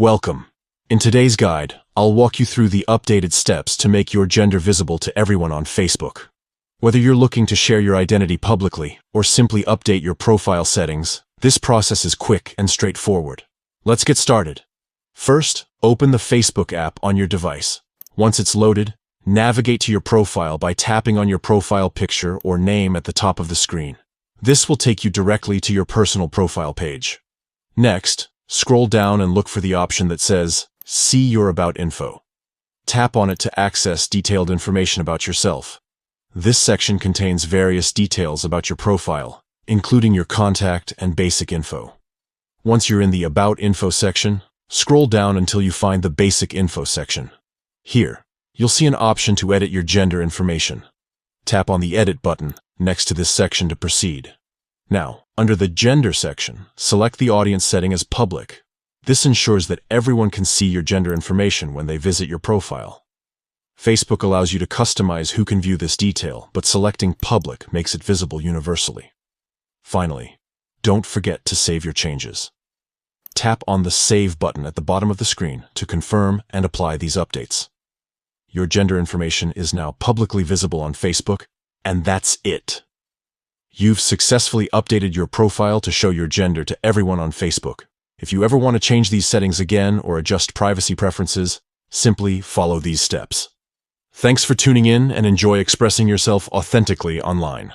Welcome. In today's guide, I'll walk you through the updated steps to make your gender visible to everyone on Facebook. Whether you're looking to share your identity publicly or simply update your profile settings, this process is quick and straightforward. Let's get started. First, open the Facebook app on your device. Once it's loaded, navigate to your profile by tapping on your profile picture or name at the top of the screen. This will take you directly to your personal profile page. Next, scroll down and look for the option that says, See Your About Info. Tap on it to access detailed information about yourself. This section contains various details about your profile, including your contact and basic info. Once you're in the About Info section, scroll down until you find the Basic Info section. Here, you'll see an option to edit your gender information. Tap on the Edit button next to this section to proceed. Now, under the Gender section, select the audience setting as Public. This ensures that everyone can see your gender information when they visit your profile. Facebook allows you to customize who can view this detail, but selecting Public makes it visible universally. Finally, don't forget to save your changes. Tap on the Save button at the bottom of the screen to confirm and apply these updates. Your gender information is now publicly visible on Facebook, and that's it. You've successfully updated your profile to show your gender to everyone on Facebook. If you ever want to change these settings again or adjust privacy preferences, simply follow these steps. Thanks for tuning in and enjoy expressing yourself authentically online.